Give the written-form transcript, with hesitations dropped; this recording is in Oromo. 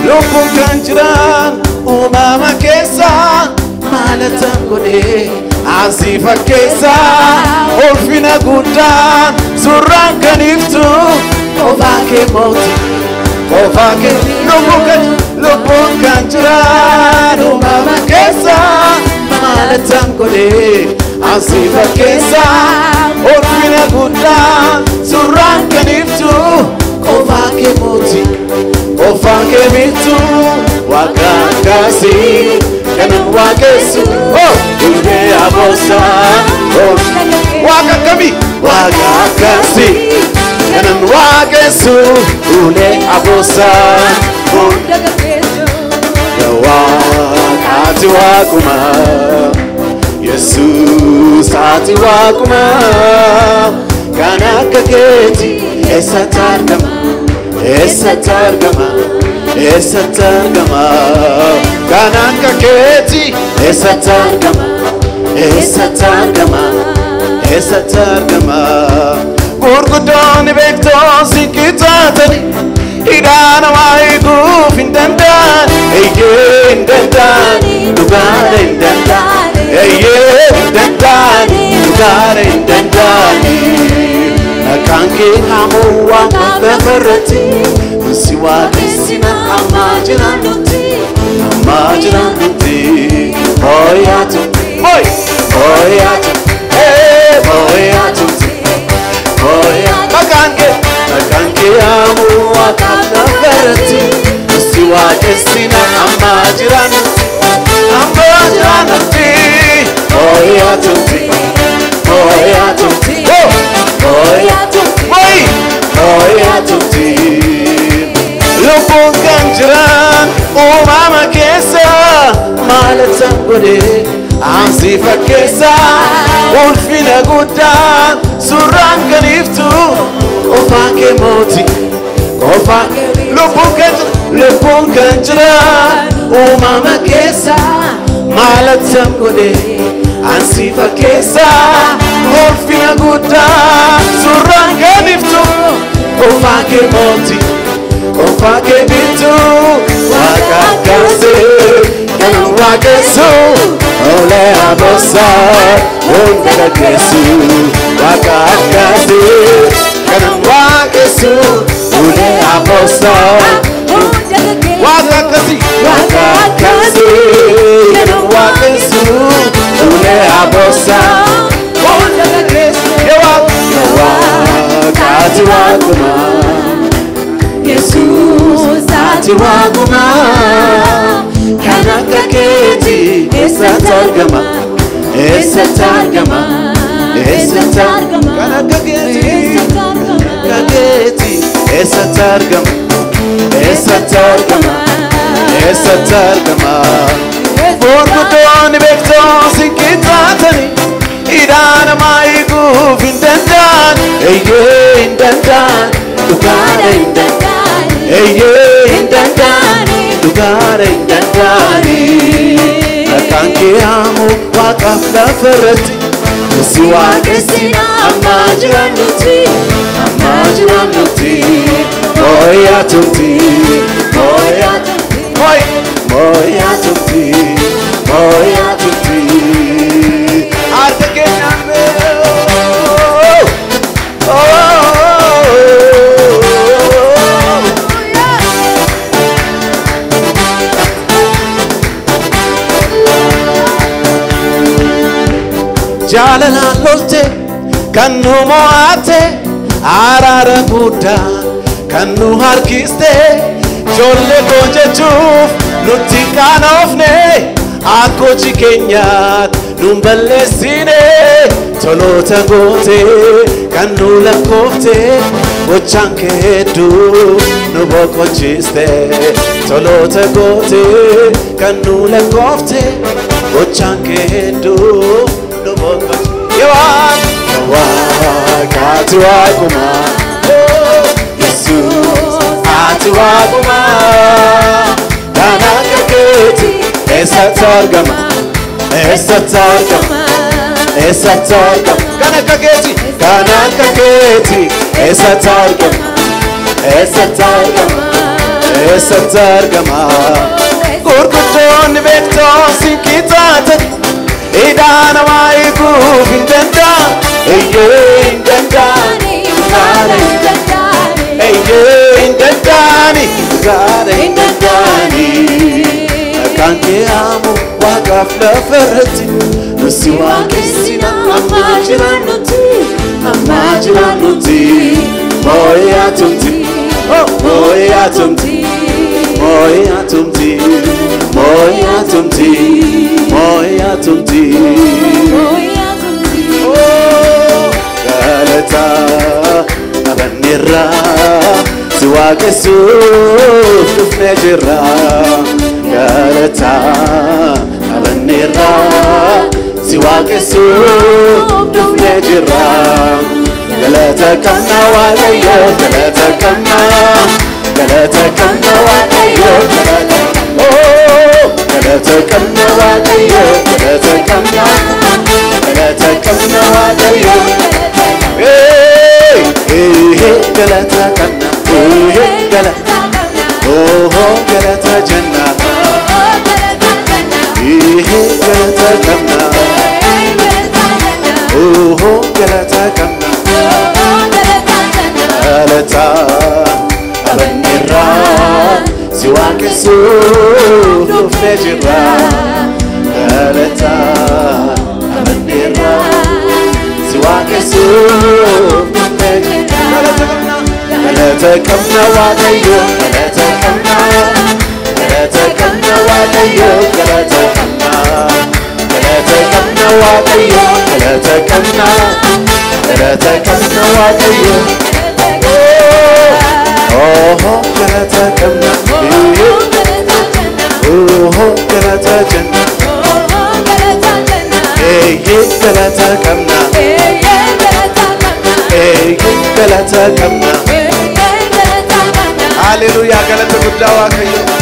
Lubbuun kan jiran uumama keessa maalatan godhe asii fakkeessa ulfina guddaan surraan kan ibsu qofaa kee mooti qofaa kee lubbuun kan jiran uumama keessa maalatan godhe asii fakkeessa ulfina guddaan surraan kan ibsu qofaa kee mooti qofaa kee bitu wakakasi kanan wakesu ule abosa wakakami wakakasi kanan wakesu ule abosa wakati wakuma Yesus ati wakuma kana kaketi esatargama esatargama kanan kaketi esatargama gurguddoon beektoon sinkitatani idana waayiguuf hin danda'an eeyyee hin danda'an dhugaadha hin danda'an eeyyee hin danda'an dhugaadha hin danda'an kanke hamu wakafarati siwa desina amajiranuti oyatu oyatu oyatu kanke hamu wakafarati siwa desina amajiranuti oyatu oyatu lubbuun kan jiran uumama keessa maalatan godhe asii fakkeessa ulfina guddaan surraan kan ibsu qofaa kee mooti qofaa lubbuun kan jiran uumama keessa maalatan godhe asii fakkeessa ulfina guddaan surraan kan ibsu qofaa kee mooti qofaa kee bitu wakakase kanan wakesu ole abosa undagagesu wakakase kanan wakesu ole abosa wakakase kanan wakesu ole abosa wakati wakuma Yesus ati wakuma kana kaketi esatargama kana kaketi esatargama gurguddoon beektoon sinkitatani idana maayiguuf hin danda'an eeyyee hin danda'an dhugaadha hin danda'an eeyyee hin danda'an dhugaadha hin danda'an kanke hamu waqaf lafarratti si waaqessina amma jiraannutti moyatumti harka keenyaan jalalaan lolte kan nu mo'atte araara guddaa kan nu harkiste ijoollee koo jechuuf nutti qaanofne akka hojii keenyaatti nun balleessine toloota goote kan nu lakkoofte Ochanke du nuboko chiste tolote gote kanule kofte Ochanke du nuboko Yawan katuwa kuma Jesus atuwa kuma Danaka keti esatargama Kanaka keti esatargama Gurgudon vekto sinkitata Idana maiku indenda indendani indendani Kanke amu waqaf lafarati Nusiwa kisina amajiranuti Moya tumti Galata abanira Siwa kesuf nufnejira Galata abanira Siwa kesuf nufnejira Galata kamna walayo Galata kamna walayo Galata kamna walayo Galata kamna walayo Hey Galata kamna Galata Galata janna Galata kamna Galata kamna Galata abanira Siwa kesuf nufnejira Galata abanira Siwa kesuf nufnejira Galata kamna walayo Galata kamna walayo Galata kamna walayo Galata kamna walayo Oh Galata kamna Galata janna Galata kamna Galata kamna Hallelujah Galata guddawa kayo